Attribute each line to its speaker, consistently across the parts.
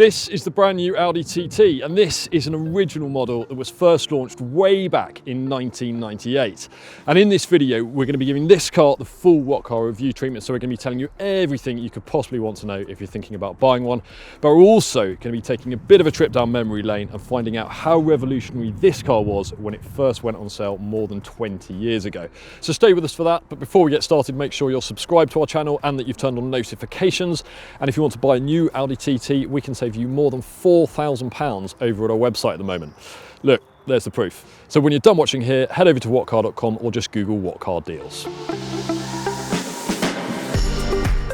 Speaker 1: This is the brand new Audi TT, and this is an original model that was first launched way back in 1998. And in this video, we're going to be giving this car the full What Car review treatment, so we're going to be telling you everything you could possibly want to know if you're thinking about buying one. But we're also going to be taking a bit of a trip down memory lane and finding out how revolutionary this car was when it first went on sale more than 20 years ago. So stay with us for that. But before we get started, make sure you're subscribed to our channel and that you've turned on notifications. And if you want to buy a new Audi TT, we can save you more than £4,000 over at our website at the moment. Look, there's the proof. So when you're done watching here, head over to whatcar.com or just Google What Car Deals.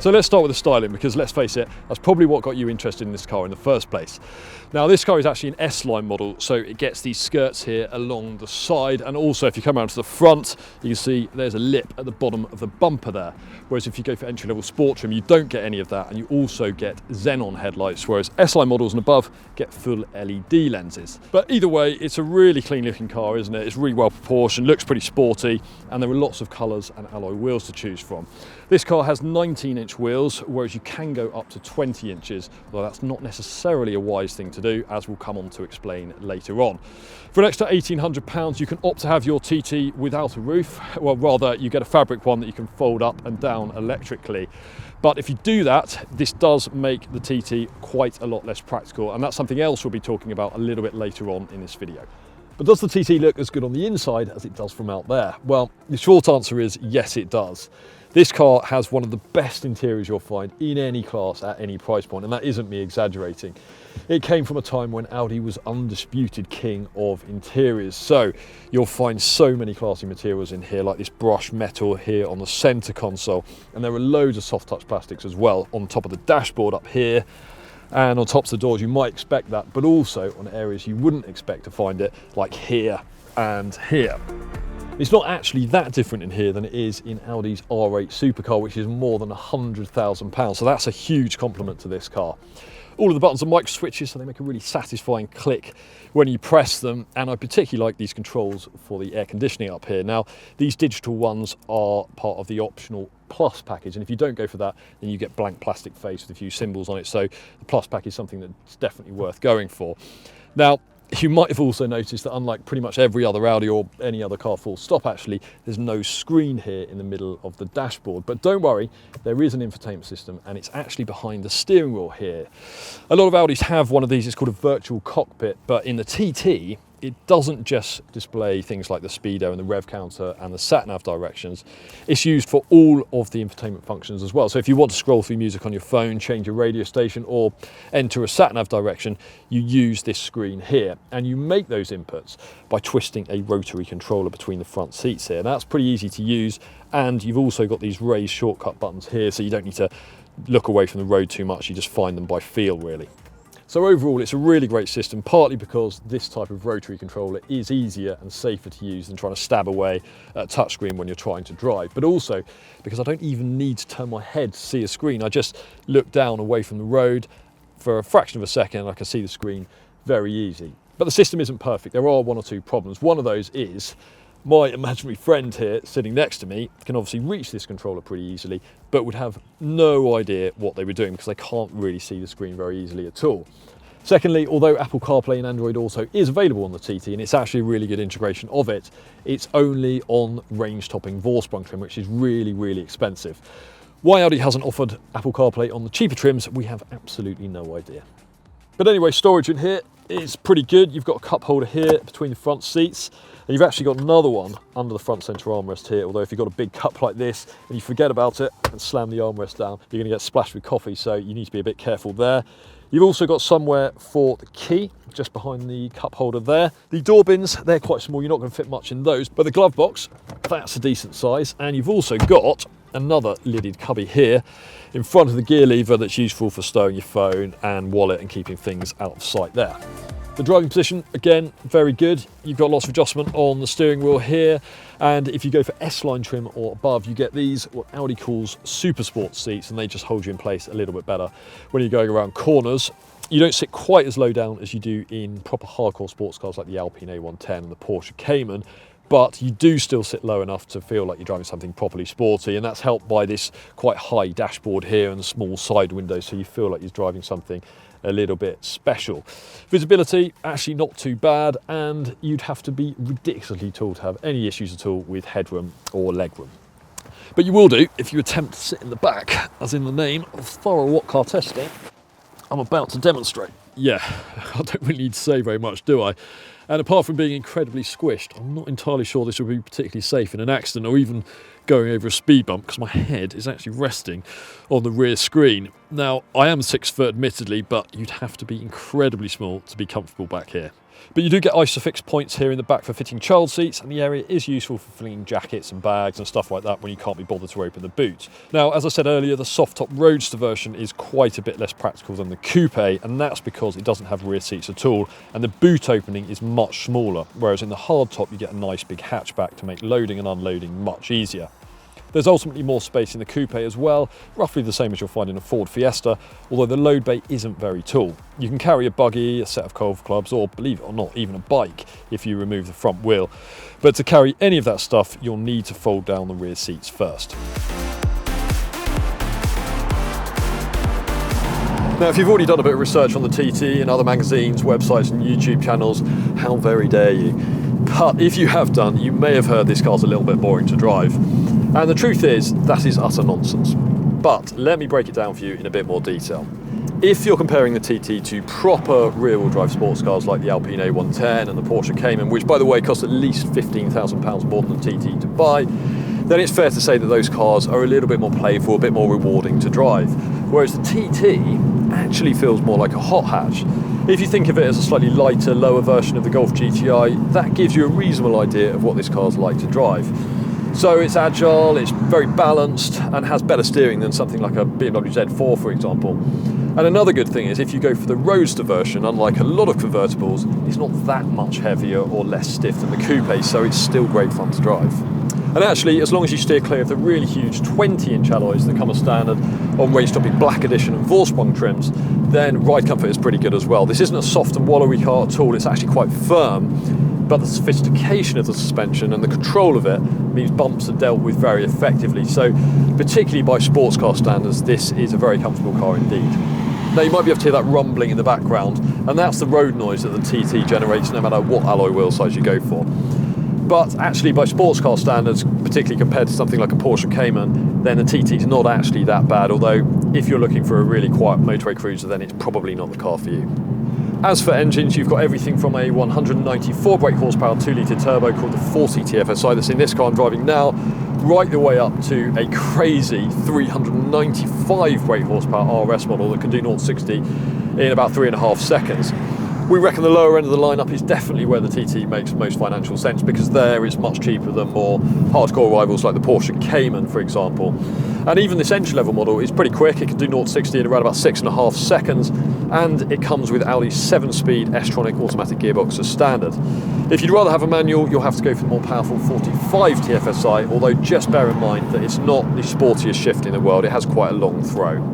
Speaker 1: So let's start with the styling, because let's face it, that's probably what got you interested in this car in the first place. Now, this car is actually an S-line model, so it gets these skirts here along the side, and also if you come around to the front, you can see there's a lip at the bottom of the bumper there. Whereas if you go for entry-level sport trim, you don't get any of that, and you also get xenon headlights, whereas S-line models and above get full LED lenses. But either way, it's a really clean-looking car, isn't it? It's really well proportioned, looks pretty sporty, and there are lots of colours and alloy wheels to choose from. This car has 19-inch wheels, whereas you can go up to 20 inches, although that's not necessarily a wise thing to do, as we'll come on to explain later on. For an extra £1,800, you can opt to have your TT without a roof. Well, rather, you get a fabric one that you can fold up and down electrically. But if you do that, this does make the TT quite a lot less practical, and that's something else we'll be talking about a little bit later on in this video. But does the TT look as good on the inside as it does from out there? Well, the short answer is yes, it does. This car has one of the best interiors you'll find in any class at any price point, and that isn't me exaggerating. It came from a time when Audi was undisputed king of interiors, so you'll find so many classy materials in here, like this brushed metal here on the centre console, and there are loads of soft touch plastics as well on top of the dashboard up here, and on tops of the doors. You might expect that, but also on areas you wouldn't expect to find it, like here and here. It's not actually that different in here than it is in Audi's R8 supercar, which is more than £100,000. So that's a huge compliment to this car. All of the buttons are micro switches, so they make a really satisfying click when you press them. And I particularly like these controls for the air conditioning up here. Now, these digital ones are part of the optional Plus package, and if you don't go for that, then you get blank plastic face with a few symbols on it. So the Plus pack is something that's definitely worth going for. Now, you might have also noticed that unlike pretty much every other Audi or any other car full stop actually, there's no screen here in the middle of the dashboard. But don't worry, there is an infotainment system, and it's actually behind the steering wheel here. A lot of Audis have one of these, it's called a virtual cockpit, but in the TT, it doesn't just display things like the speedo and the rev counter and the sat-nav directions. It's used for all of the infotainment functions as well. So if you want to scroll through music on your phone, change your radio station, or enter a sat-nav direction, you use this screen here. And you make those inputs by twisting a rotary controller between the front seats here. Now, that's pretty easy to use, and you've also got these raised shortcut buttons here, so you don't need to look away from the road too much. You just find them by feel, really. So overall, it's a really great system, partly because this type of rotary controller is easier and safer to use than trying to stab away at a touchscreen when you're trying to drive, but also because I don't even need to turn my head to see a screen. I just look down away from the road for a fraction of a second and I can see the screen very easy. But the system isn't perfect. There are one or two problems. One of those is my imaginary friend here sitting next to me can obviously reach this controller pretty easily, but would have no idea what they were doing because they can't really see the screen very easily at all. Secondly, although Apple CarPlay and Android Auto is available on the TT, and it's actually a really good integration of it, it's only on range-topping Vorsprung trim, which is really, really expensive. Why Audi hasn't offered Apple CarPlay on the cheaper trims, we have absolutely no idea. But anyway, storage in here is pretty good. You've got a cup holder here between the front seats, and you've actually got another one under the front centre armrest here, although if you've got a big cup like this and you forget about it and slam the armrest down, you're going to get splashed with coffee, so you need to be a bit careful there. You've also got somewhere for the key, just behind the cup holder there. The door bins, they're quite small, you're not going to fit much in those, but the glove box, that's a decent size, and you've also got another lidded cubby here in front of the gear lever that's useful for stowing your phone and wallet and keeping things out of sight there. The driving position, again, very good. You've got lots of adjustment on the steering wheel here, and if you go for S-line trim or above, you get these, what Audi calls super sport seats, and they just hold you in place a little bit better when you're going around corners. You don't sit quite as low down as you do in proper hardcore sports cars like the Alpine A110 and the Porsche Cayman, but you do still sit low enough to feel like you're driving something properly sporty, and that's helped by this quite high dashboard here and small side windows, so you feel like you're driving something a little bit special. Visibility, actually not too bad, and you'd have to be ridiculously tall to have any issues at all with headroom or legroom. But you will do if you attempt to sit in the back, as in the name of thorough what car testing I'm about to demonstrate. Yeah, I don't really need to say very much, do I? And apart from being incredibly squished, I'm not entirely sure this would be particularly safe in an accident or even going over a speed bump, because my head is actually resting on the rear screen. Now, I am 6 foot admittedly, but you'd have to be incredibly small to be comfortable back here. But you do get ISOFIX points here in the back for fitting child seats, and the area is useful for flinging jackets and bags and stuff like that when you can't be bothered to open the boot. Now, as I said earlier, the soft-top Roadster version is quite a bit less practical than the coupe, and that's because it doesn't have rear seats at all, and the boot opening is much smaller, whereas in the hardtop you get a nice big hatchback to make loading and unloading much easier. There's ultimately more space in the coupe as well, roughly the same as you'll find in a Ford Fiesta, although the load bay isn't very tall. You can carry a buggy, a set of golf clubs, or believe it or not, even a bike if you remove the front wheel. But to carry any of that stuff, you'll need to fold down the rear seats first. Now, if you've already done a bit of research on the TT in other magazines, websites and YouTube channels, how very dare you. But if you have done, you may have heard this car's a little bit boring to drive. And the truth is, that is utter nonsense. But let me break it down for you in a bit more detail. If you're comparing the TT to proper rear-wheel drive sports cars like the Alpine A110 and the Porsche Cayman, which by the way cost at least £15,000 more than the TT to buy, then it's fair to say that those cars are a little bit more playful, a bit more rewarding to drive. Whereas the TT actually feels more like a hot hatch. If you think of it as a slightly lighter, lower version of the Golf GTI, that gives you a reasonable idea of what this car's like to drive. So it's agile, it's very balanced, and has better steering than something like a BMW Z4, for example. And another good thing is if you go for the Roadster version, unlike a lot of convertibles, it's not that much heavier or less stiff than the coupe, so it's still great fun to drive. And actually, as long as you steer clear of the really huge 20-inch alloys that come as standard on range-topping Black Edition and Vorsprung trims, then ride comfort is pretty good as well. This isn't a soft and wallowy car at all, it's actually quite firm, but the sophistication of the suspension and the control of it means bumps are dealt with very effectively. So, particularly by sports car standards, this is a very comfortable car indeed. Now, you might be able to hear that rumbling in the background, and that's the road noise that the TT generates no matter what alloy wheel size you go for. But actually, by sports car standards, particularly compared to something like a Porsche Cayman, then the TT is not actually that bad, although if you're looking for a really quiet motorway cruiser, then it's probably not the car for you. As for engines, you've got everything from a 194 brake horsepower 2-litre turbo called the 40 TFSI that's in this car I'm driving now, right the way up to a crazy 395 brake horsepower RS model that can do 0-60 in about 3.5 seconds. We reckon the lower end of the lineup is definitely where the TT makes most financial sense, because there it's much cheaper than more hardcore rivals like the Porsche Cayman, for example. And even this entry-level model is pretty quick. It can do 0-60 in around about 6.5 seconds, and it comes with Audi's 7-speed S-tronic automatic gearbox as standard. If you'd rather have a manual, you'll have to go for the more powerful 45 TFSI, although just bear in mind that it's not the sportiest shift in the world. It has quite a long throw.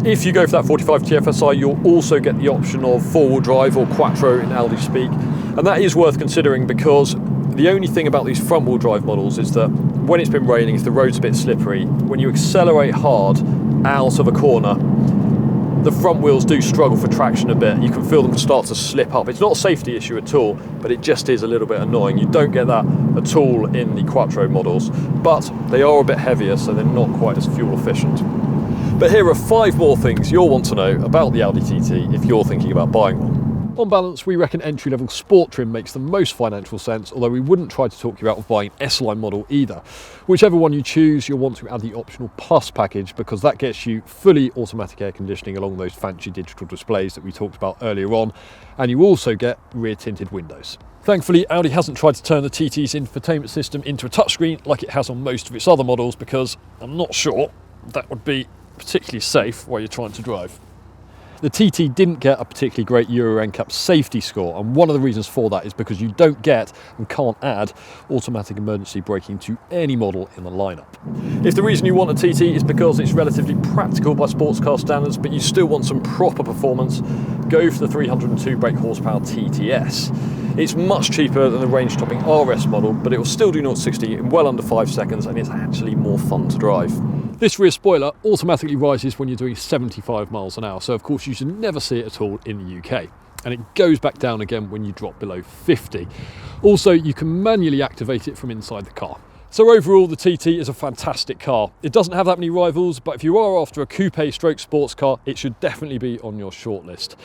Speaker 1: If you go for that 45 TFSI, you'll also get the option of four-wheel drive or quattro in Audi speak, and that is worth considering because the only thing about these front-wheel drive models is that when it's been raining, if the road's a bit slippery, when you accelerate hard out of a corner, the front wheels do struggle for traction a bit. You can feel them start to slip up. It's not a safety issue at all, but it just is a little bit annoying. You don't get that at all in the quattro models, but they are a bit heavier, so they're not quite as fuel efficient. But here are 5 more things you'll want to know about the Audi TT if you're thinking about buying one. On balance, we reckon entry-level sport trim makes the most financial sense, although we wouldn't try to talk you out of buying S-Line model either. Whichever one you choose, you'll want to add the optional Plus package, because that gets you fully automatic air conditioning along those fancy digital displays that we talked about earlier on, and you also get rear tinted windows. Thankfully, Audi hasn't tried to turn the TT's infotainment system into a touchscreen like it has on most of its other models, because I'm not sure that would be particularly safe while you're trying to drive. The TT didn't get a particularly great Euro NCAP safety score, and one of the reasons for that is because you don't get and can't add automatic emergency braking to any model in the lineup. If the reason you want a TT is because it's relatively practical by sports car standards, but you still want some proper performance, go for the 302 brake horsepower TTS. It's much cheaper than the range-topping RS model, but it will still do 0 to 60 in well under 5 seconds, and it's actually more fun to drive. This rear spoiler automatically rises when you're doing 75 miles an hour, so of course you should never see it at all in the UK. And it goes back down again when you drop below 50. Also, you can manually activate it from inside the car. So overall, the TT is a fantastic car. It doesn't have that many rivals, but if you are after a coupe stroke sports car, it should definitely be on your shortlist.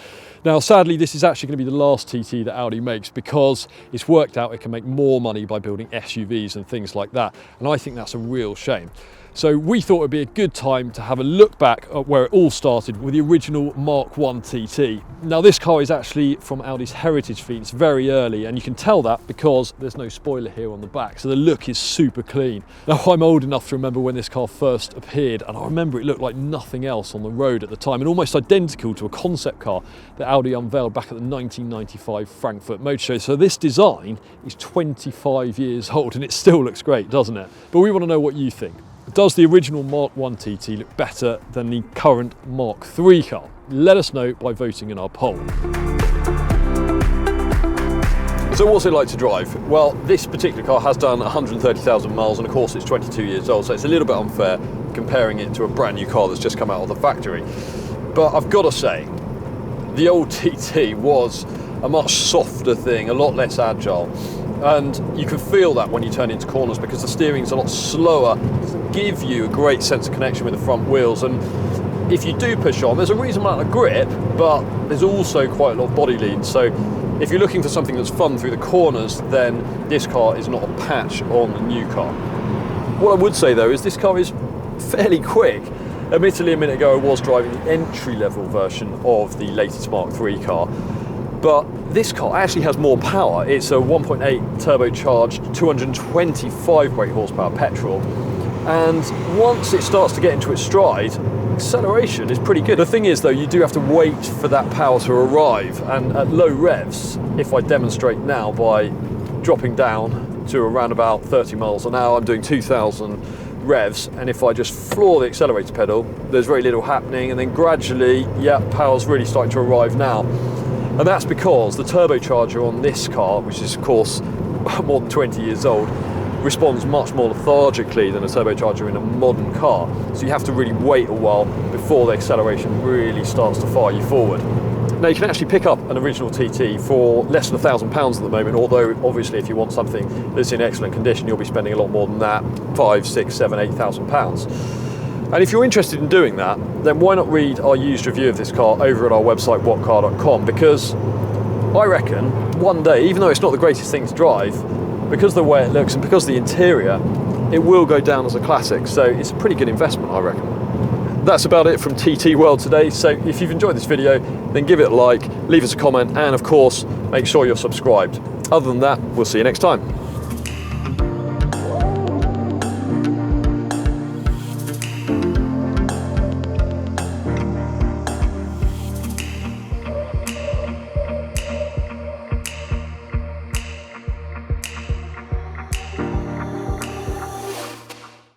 Speaker 1: Now, sadly, this is actually going to be the last TT that Audi makes because it's worked out it can make more money by building SUVs and things like that. And I think that's a real shame. So we thought it would be a good time to have a look back at where it all started with the original Mk1 TT. Now this car is actually from Audi's heritage fleet. It's very early, and you can tell that because there's no spoiler here on the back, so the look is super clean. Now I'm old enough to remember when this car first appeared, and I remember it looked like nothing else on the road at the time, and almost identical to a concept car that Audi unveiled back at the 1995 Frankfurt Motor Show. So this design is 25 years old and it still looks great, doesn't it? But we want to know what you think. Does the original Mk1 TT look better than the current Mark III car? Let us know by voting in our poll. So what's it like to drive? Well, this particular car has done 130,000 miles, and of course it's 22 years old, so it's a little bit unfair comparing it to a brand new car that's just come out of the factory. But I've got to say, the old TT was a much softer thing, a lot less agile. And you can feel that when you turn into corners because the steering's a lot slower. It doesn't give you a great sense of connection with the front wheels. And if you do push on, there's a reasonable amount of grip, but there's also quite a lot of body lean. So if you're looking for something that's fun through the corners, then this car is not a patch on the new car. What I would say though is this car is fairly quick. Admittedly, a minute ago I was driving the entry-level version of the latest Mark III car. But this car actually has more power. It's a 1.8 turbocharged 225 brake horsepower petrol. And once it starts to get into its stride, acceleration is pretty good. The thing is though, you do have to wait for that power to arrive. And at low revs, if I demonstrate now by dropping down to around about 30 miles an hour, I'm doing 2,000 revs, and if I just floor the accelerator pedal, there's very little happening, and then gradually, yeah, power's really starting to arrive now. And that's because the turbocharger on this car, which is of course more than 20 years old, responds much more lethargically than a turbocharger in a modern car. So you have to really wait a while before the acceleration really starts to fire you forward. Now you can actually pick up an original TT for less than £1,000 at the moment, although obviously if you want something that's in excellent condition, you'll be spending a lot more than that, £5,000, £6,000, £7,000, £8,000. And if you're interested in doing that, then why not read our used review of this car over at our website, whatcar.com, because I reckon one day, even though it's not the greatest thing to drive, because of the way it looks and because of the interior, it will go down as a classic. So it's a pretty good investment, I reckon. That's about it from TT World today. So if you've enjoyed this video, then give it a like, leave us a comment, and of course, make sure you're subscribed. Other than that, we'll see you next time.